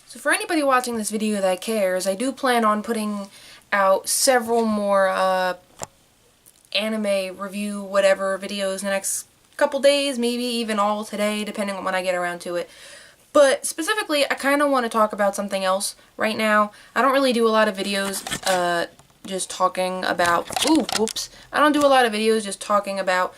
So for anybody watching this video that cares, I do plan on putting out several more anime review whatever videos in the next couple days, maybe even all today, depending on when I get around to it. But specifically, I kind of want to talk about something else right now. I don't really do a lot of videos just talking about, I don't do a lot of videos just talking about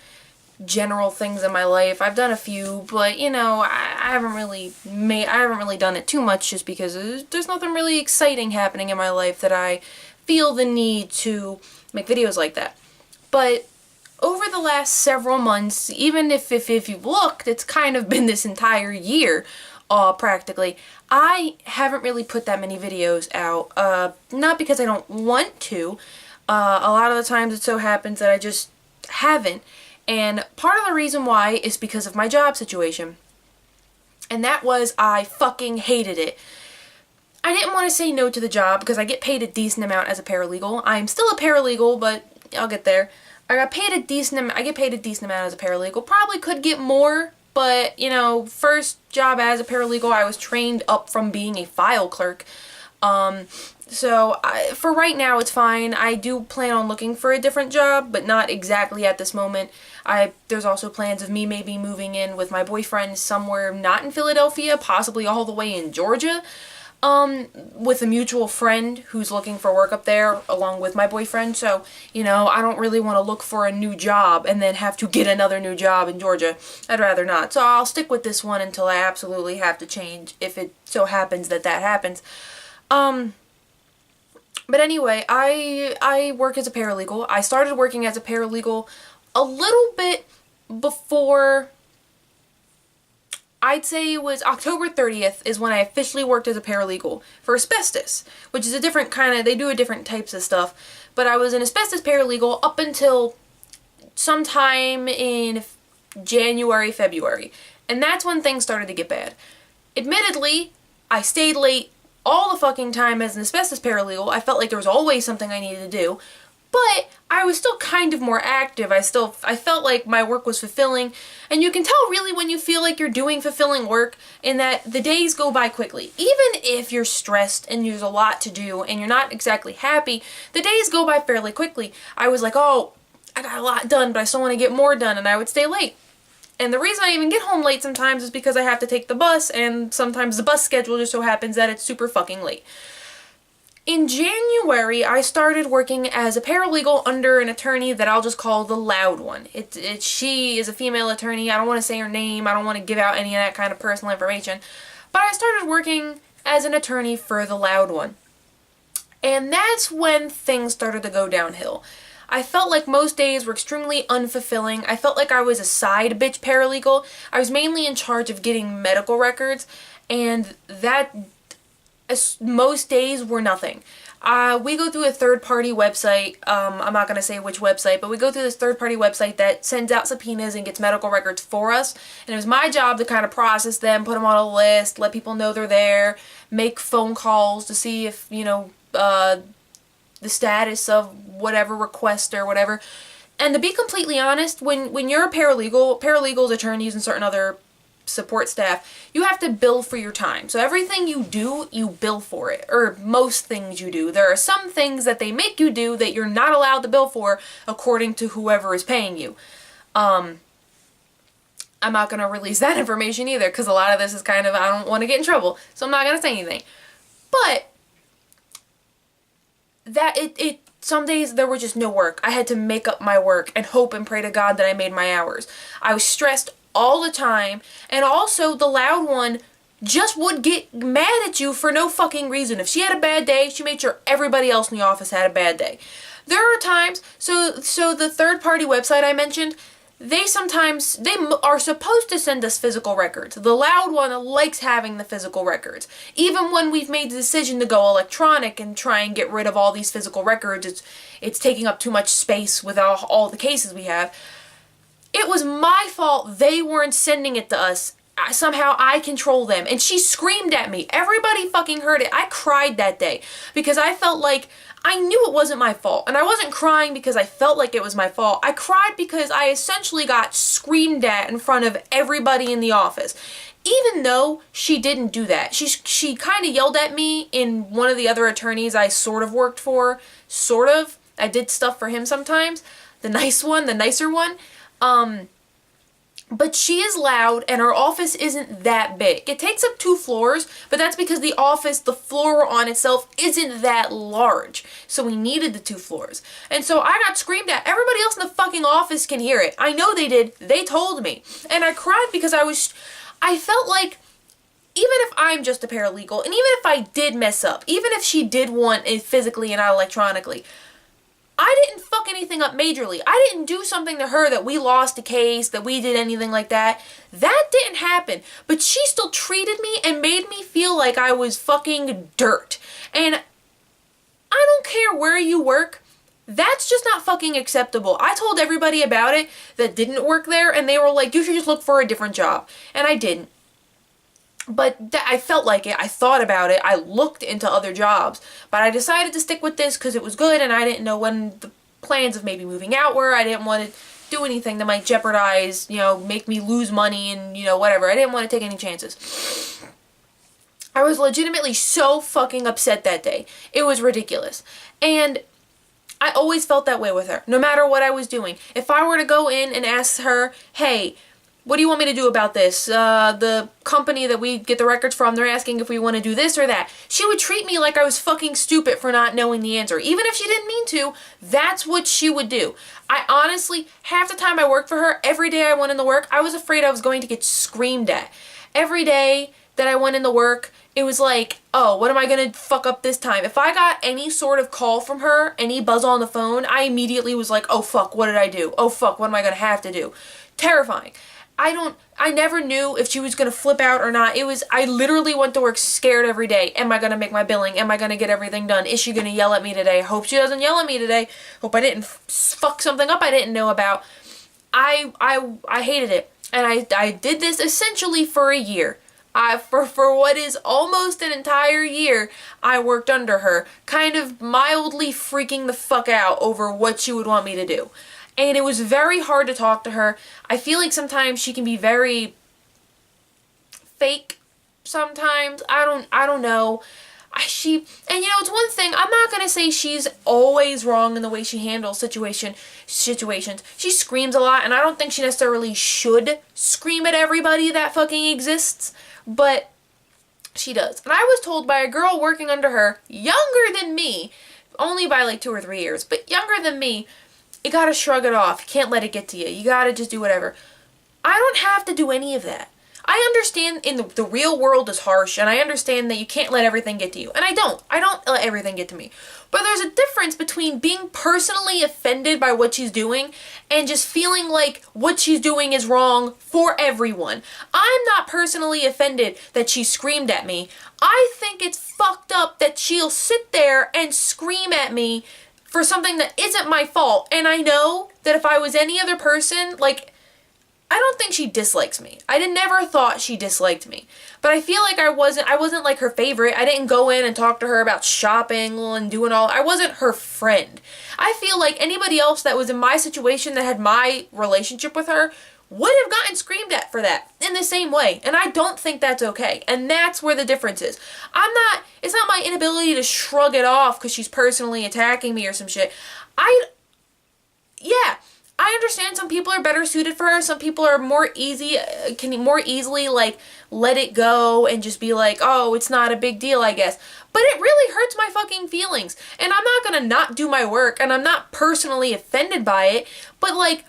general things in my life. I've done a few, but you know, I haven't really done it too much just because there's nothing really exciting happening in my life that I feel the need to make videos like that. But over the last several months, even if you've looked, it's kind of been this entire year, practically, I haven't really put that many videos out. Not because I don't want to. A lot of the times it so happens that I just haven't. And part of the reason why is because of my job situation. And that was, I fucking hated it. I didn't want to say no to the job because I get paid a decent amount as a paralegal. I'm still a paralegal, but I'll get there. I get paid a decent amount as a paralegal. Probably could get more, but you know, first job as a paralegal, I was trained up from being a file clerk. So for right now, it's fine. I do plan on looking for a different job, but not exactly at this moment. There's also plans of me maybe moving in with my boyfriend somewhere not in Philadelphia, possibly all the way in Georgia, with a mutual friend who's looking for work up there along with my boyfriend. So, you know, I don't really want to look for a new job and then have to get another new job in Georgia. I'd rather not. So I'll stick with this one until I absolutely have to change, if it so happens that happens. But anyway, I work as a paralegal. I started working as a paralegal a little bit before, I'd say it was October 30th is when I officially worked as a paralegal for asbestos, which is a different kind of, they do different types of stuff. But I was an asbestos paralegal up until sometime in January, February. And that's when things started to get bad. Admittedly, I stayed late all the fucking time as an asbestos paralegal. I felt like there was always something I needed to do. But I was still kind of more active. I felt like my work was fulfilling. And you can tell really when you feel like you're doing fulfilling work in that the days go by quickly. Even if you're stressed and there's a lot to do and you're not exactly happy, the days go by fairly quickly. I was like, oh, I got a lot done, but I still want to get more done, and I would stay late. And the reason I even get home late sometimes is because I have to take the bus, and sometimes the bus schedule just so happens that it's super fucking late. In January, I started working as a paralegal under an attorney that I'll just call the Loud One. She is a female attorney. I don't want to say her name. I don't want to give out any of that kind of personal information. But I started working as an attorney for the Loud One. And that's when things started to go downhill. I felt like most days were extremely unfulfilling. I felt like I was a side bitch paralegal. I was mainly in charge of getting medical records, and that most days were nothing. We go through a third-party website. I'm not going to say which website, but we go through this third-party website that sends out subpoenas and gets medical records for us. And it was my job to kind of process them, put them on a list, let people know they're there, make phone calls to see if, you know, the status of whatever request or whatever. And to be completely honest, when you're a paralegal, paralegals, attorneys, and certain other support staff, you have to bill for your time. So everything you do, you bill for it. Or most things you do. There are some things that they make you do that you're not allowed to bill for according to whoever is paying you. I'm not going to release that information either because a lot of this is kind of, I don't want to get in trouble. So I'm not going to say anything. But some days there was just no work. I had to make up my work and hope and pray to God that I made my hours. I was stressed all the time, and also the Loud One just would get mad at you for no fucking reason. If she had a bad day, she made sure everybody else in the office had a bad day. There are times, so the third-party website I mentioned, they are supposed to send us physical records. The Loud One likes having the physical records. Even when we've made the decision to go electronic and try and get rid of all these physical records, it's taking up too much space with all the cases we have. It was my fault they weren't sending it to us. Somehow I control them. And she screamed at me. Everybody fucking heard it. I cried that day because I felt like I knew it wasn't my fault. And I wasn't crying because I felt like it was my fault. I cried because I essentially got screamed at in front of everybody in the office. even though she didn't do that. She kind of yelled at me in one of the other attorneys I sort of worked for. Sort of. I did stuff for him sometimes. The nice one, the nicer one. But she is loud, and her office isn't that big. It takes up 2 floors, but that's because the office, the floor on itself, isn't that large. So we needed the 2 floors. And so I got screamed at. Everybody else in the fucking office can hear it. I know they did. They told me. And I cried because I felt like, even if I'm just a paralegal, and even if I did mess up, even if she did want it physically and not electronically, I didn't fuck anything up majorly. I didn't do something to her that we lost a case, that we did anything like that. That didn't happen. But she still treated me and made me feel like I was fucking dirt. And I don't care where you work. That's just not fucking acceptable. I told everybody about it that didn't work there, and they were like, you should just look for a different job. And I didn't. But I felt like it. I thought about it. I looked into other jobs. But I decided to stick with this because it was good, and I didn't know when the plans of maybe moving out were. I didn't want to do anything that might jeopardize, make me lose money and, whatever. I didn't want to take any chances. I was legitimately so fucking upset that day. It was ridiculous. And I always felt that way with her, no matter what I was doing. If I were to go in and ask her, hey, what do you want me to do about this? The company that we get the records from, they're asking if we want to do this or that. She would treat me like I was fucking stupid for not knowing the answer. Even if she didn't mean to, that's what she would do. I honestly, half the time I worked for her, every day I went into work, I was afraid I was going to get screamed at. Every day that I went into work, it was like, oh, what am I going to fuck up this time? If I got any sort of call from her, any buzz on the phone, I immediately was like, oh fuck, what did I do? Oh fuck, what am I going to have to do? Terrifying. I never knew if she was going to flip out or not. I literally went to work scared every day. Am I going to make my billing? Am I going to get everything done? Is she going to yell at me today? Hope she doesn't yell at me today. Hope I didn't fuck something up I didn't know about. I hated it. And I did this essentially for a year. For what is almost an entire year, I worked under her, kind of mildly freaking the fuck out over what she would want me to do. And it was very hard to talk to her. I feel like sometimes she can be very fake sometimes. I don't know. And it's one thing, I'm not going to say she's always wrong in the way she handles situations. She screams a lot, and I don't think she necessarily should scream at everybody that fucking exists, but she does. And I was told by a girl working under her, younger than me, only by like 2 or 3 years, but younger than me, you gotta shrug it off. You can't let it get to you. You gotta just do whatever. I don't have to do any of that. I understand in the real world is harsh, and I understand that you can't let everything get to you. And I don't let everything get to me. But there's a difference between being personally offended by what she's doing and just feeling like what she's doing is wrong for everyone. I'm not personally offended that she screamed at me. I think it's fucked up that she'll sit there and scream at me for something that isn't my fault. And I know that if I was any other person, like, I don't think she dislikes me. I never thought she disliked me. But I feel like I wasn't like her favorite. I didn't go in and talk to her about shopping and doing all. I wasn't her friend. I feel like anybody else that was in my situation that had my relationship with her would have gotten screamed at for that in the same way. And I don't think that's okay. And that's where the difference is. It's not my inability to shrug it off because she's personally attacking me or some shit. I understand some people are better suited for her. Some people are can more easily like let it go and just be like, oh, it's not a big deal, I guess. But it really hurts my fucking feelings. And I'm not gonna not do my work, and I'm not personally offended by it. But like,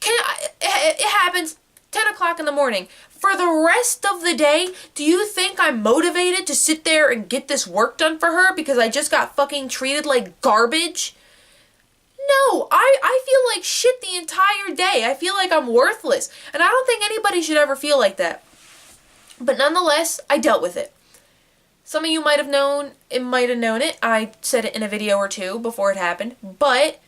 it happens 10 o'clock in the morning. For the rest of the day, do you think I'm motivated to sit there and get this work done for her because I just got fucking treated like garbage? No, I feel like shit the entire day. I feel like I'm worthless. And I don't think anybody should ever feel like that. But nonetheless, I dealt with it. Some of you might have known it. I said it in a video or two before it happened. But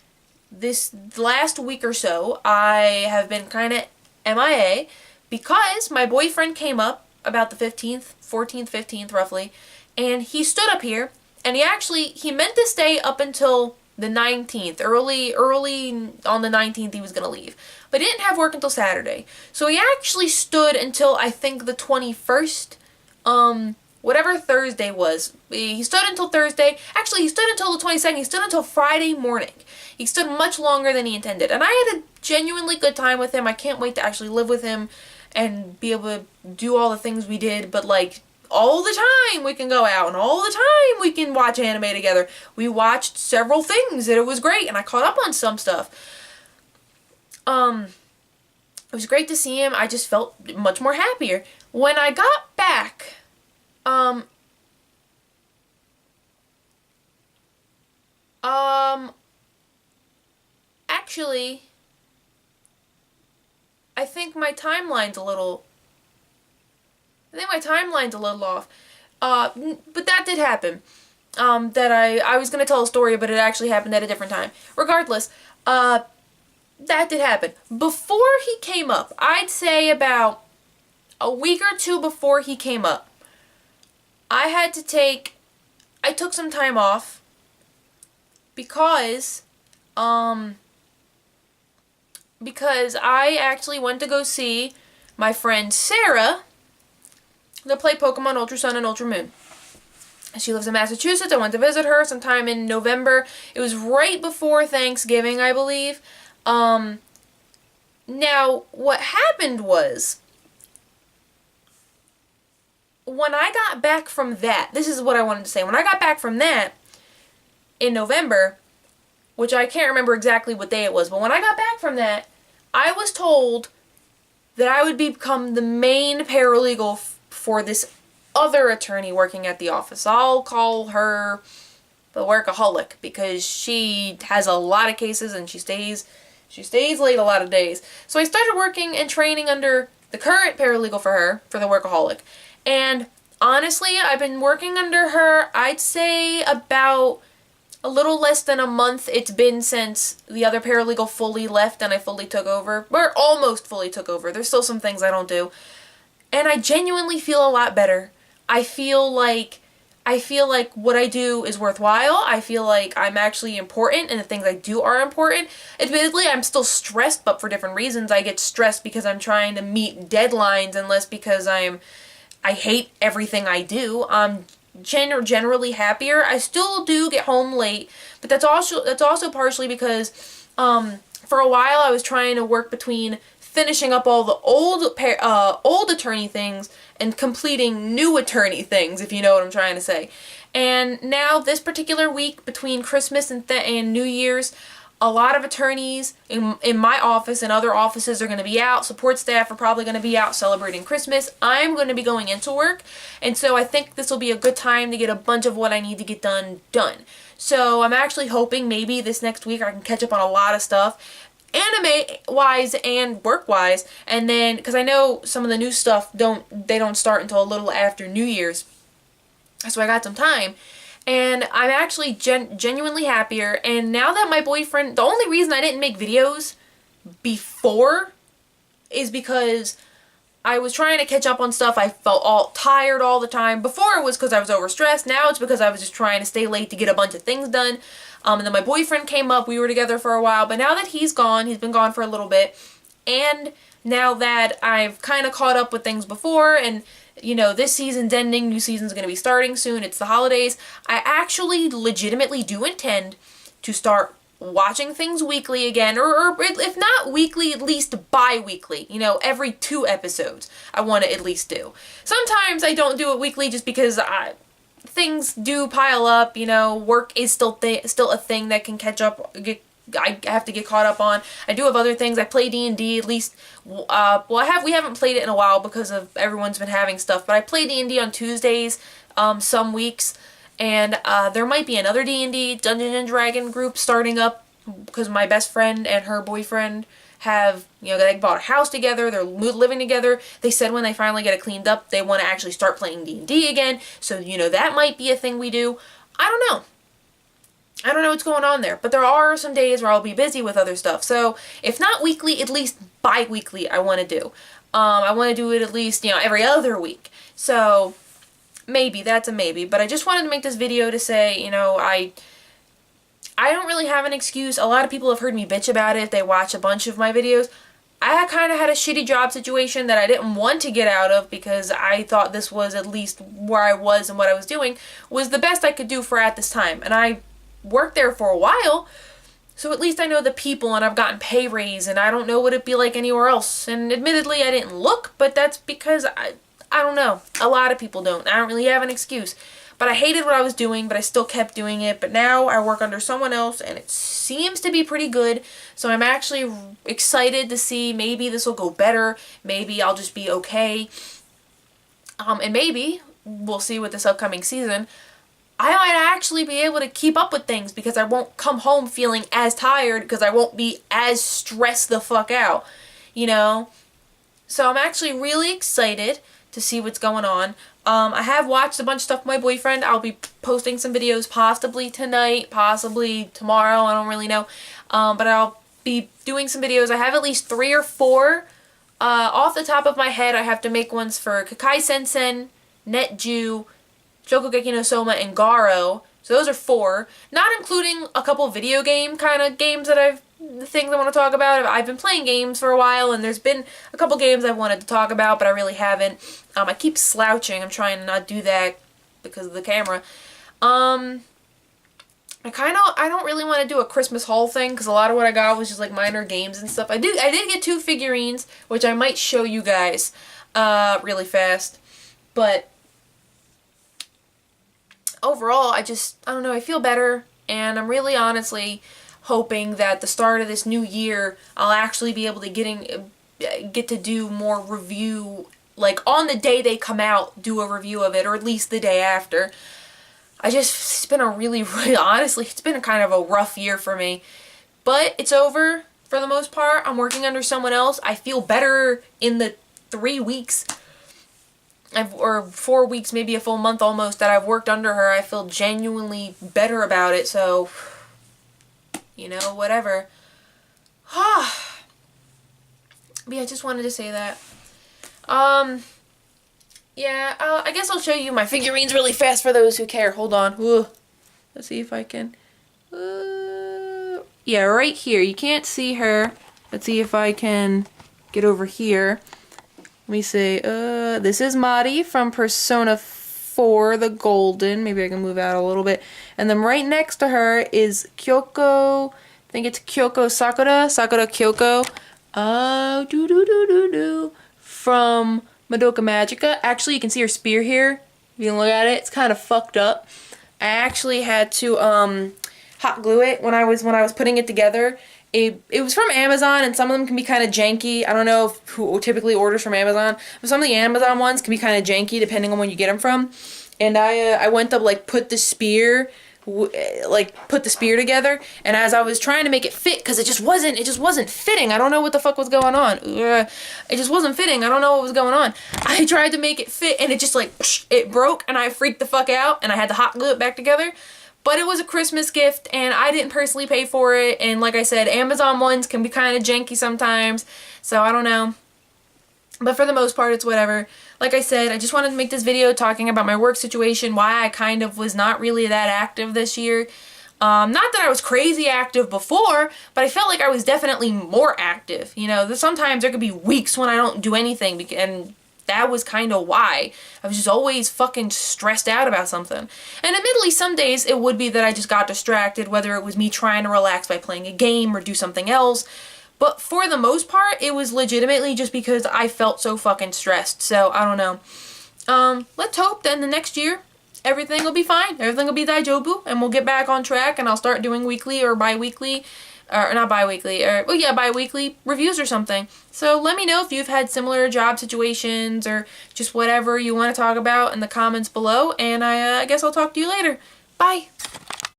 this last week or so, I have been kind of MIA because my boyfriend came up about the 14th, 15th roughly, and he stood up here, and he meant to stay up until the 19th. Early on the 19th he was going to leave. But he didn't have work until Saturday. So he actually stood until, I think, the 21st. Whatever Thursday was. He stood until Thursday. Actually, he stood until the 22nd. He stood until Friday morning. He stood much longer than he intended. And I had a genuinely good time with him. I can't wait to actually live with him and be able to do all the things we did. But, like, all the time we can go out and all the time we can watch anime together. We watched several things and it was great. And I caught up on some stuff. It was great to see him. I just felt much more happier. When I got back... Actually, I think my timeline's a little off. But that did happen. That I was gonna tell a story, but it actually happened at a different time. Regardless, that did happen. Before he came up, I'd say about a week or two before he came up, I took some time off because I actually went to go see my friend Sarah to play Pokemon Ultra Sun and Ultra Moon. She lives in Massachusetts. I went to visit her sometime in November. It was right before Thanksgiving, I believe. Now, what happened was, when I got back from that, this is what I wanted to say. When I got back from that in November, which I can't remember exactly what day it was, but when I got back from that, I was told that I would become the main paralegal for this other attorney working at the office. I'll call her the workaholic because she has a lot of cases and she stays late a lot of days. So I started working and training under the current paralegal for her, for the workaholic. And honestly, I've been working under her, I'd say about a little less than a month it's been since the other paralegal fully left and I fully took over. Or almost fully took over. There's still some things I don't do. And I genuinely feel a lot better. I feel like what I do is worthwhile. I feel like I'm actually important and the things I do are important. Admittedly, I'm still stressed, but for different reasons. I get stressed because I'm trying to meet deadlines and less because I hate everything I do. I'm generally happier. I still do get home late, but that's also partially because for a while I was trying to work between finishing up all the old attorney things and completing new attorney things, if you know what I'm trying to say. And now this particular week between Christmas and New Year's, a lot of attorneys in my office and other offices are going to be out. Support staff are probably going to be out celebrating Christmas. I'm going to be going into work, and so I think this will be a good time to get a bunch of what I need to get done. So I'm actually hoping maybe this next week I can catch up on a lot of stuff, anime-wise and work-wise, and then, because I know some of the new stuff don't start until a little after New Year's, so I got some time. And I'm actually genuinely happier. And now that my boyfriend... The only reason I didn't make videos before is because I was trying to catch up on stuff. I felt all tired all the time. Before it was because I was overstressed. Now it's because I was just trying to stay late to get a bunch of things done. And then my boyfriend came up. We were together for a while. But now that he's gone, he's been gone for a little bit. And now that I've kind of caught up with things before and... You know, this season's ending, new season's going to be starting soon, it's the holidays. I actually legitimately do intend to start watching things weekly again, or if not weekly, at least bi-weekly. You know, every 2 episodes I want to at least do. Sometimes I don't do it weekly just because things do pile up, you know, work is still a thing that can catch up, I have to get caught up on. I do have other things. I play D&D at least. We haven't played it in a while because of everyone's been having stuff. But I play D&D on Tuesdays, some weeks, and there might be another D&D Dungeons and Dragon group starting up because my best friend and her boyfriend have, you know, they bought a house together. They're living together. They said when they finally get it cleaned up, they want to actually start playing D&D again. So, you know, that might be a thing we do. I don't know. I don't know what's going on there, but there are some days where I'll be busy with other stuff. So, if not weekly, at least bi-weekly I want to do. I want to do it at least, you know, every other week. So, maybe, that's a maybe. But I just wanted to make this video to say, you know, I don't really have an excuse. A lot of people have heard me bitch about it if they watch a bunch of my videos. I kind of had a shitty job situation that I didn't want to get out of because I thought this was, at least where I was and what I was doing, was the best I could do for at this time. And I worked there for a while, so at least I know the people and I've gotten pay raise and I don't know what it'd be like anywhere else. And admittedly, I didn't look, but that's because I don't know. A lot of people don't. I don't really have an excuse. But I hated what I was doing, but I still kept doing it. But now I work under someone else, and it seems to be pretty good. So I'm actually excited to see maybe this will go better. Maybe I'll just be okay. And maybe, we'll see with this upcoming season, I might actually be able to keep up with things because I won't come home feeling as tired because I won't be as stressed the fuck out, you know? So I'm actually really excited to see what's going on. I have watched a bunch of stuff with my boyfriend. I'll be posting some videos possibly tonight, possibly tomorrow, I don't really know. But I'll be doing some videos. I have at least 3 or 4. Off the top of my head, I have to make ones for Kakai Sensen, NetJew, Shokugeki no Soma, and Garo. So those are 4. Not including a couple video game kind of games that the things I want to talk about. I've been playing games for a while, and there's been a couple games I've wanted to talk about, but I really haven't. I keep slouching. I'm trying to not do that because of the camera. I don't really want to do a Christmas haul thing because a lot of what I got was just like minor games and stuff. I did get 2 figurines, which I might show you guys really fast. But overall, I don't know, I feel better, and I'm really honestly hoping that the start of this new year, I'll actually be able to get to do more review, like on the day they come out, do a review of it, or at least the day after. It's been honestly, it's been kind of a rough year for me. But it's over for the most part. I'm working under someone else. I feel better in the 3 weeks, or 4 weeks, maybe a full month almost, that I've worked under her. I feel genuinely better about it, so, you know, whatever. But yeah, I just wanted to say that. Yeah, I guess I'll show you my figurines really fast for those who care. Hold on. Ooh. Let's see if I can. Yeah, right here. You can't see her. Let's see if I can get over here. Let me see. This is Mari from Persona 4, the Golden. Maybe I can move out a little bit. And then right next to her is Kyoko. I think it's Kyoko Sakura. Sakura Kyoko. From Madoka Magica. Actually, you can see her spear here. If you can look at it, it's kind of fucked up. I actually had to hot glue it when I was putting it together. It was from Amazon, and some of them can be kind of janky. I don't know who typically orders from Amazon, but some of the Amazon ones can be kind of janky depending on when you get them from. And I went to put the spear together, and as I was trying to make it fit, because it just wasn't fitting. I don't know what the fuck was going on. It just wasn't fitting. I don't know what was going on. I tried to make it fit, and it just it broke, and I freaked the fuck out, and I had to hot glue it back together. But it was a Christmas gift, and I didn't personally pay for it, and like I said, Amazon ones can be kind of janky sometimes, so I don't know. But for the most part, it's whatever. Like I said, I just wanted to make this video talking about my work situation, why I kind of was not really that active this year. Not that I was crazy active before, but I felt like I was definitely more active. You know, sometimes there could be weeks when I don't do anything, and that was kind of why. I was just always fucking stressed out about something. And admittedly, some days it would be that I just got distracted, whether it was me trying to relax by playing a game or do something else. But for the most part, it was legitimately just because I felt so fucking stressed. So, I don't know. Let's hope that in the next year, everything will be fine. Everything will be daijobu, and we'll get back on track, and I'll start doing weekly or bi-weekly, or not bi-weekly, or, well, yeah, bi-weekly reviews or something. So let me know if you've had similar job situations or just whatever you want to talk about in the comments below, and I guess I'll talk to you later. Bye!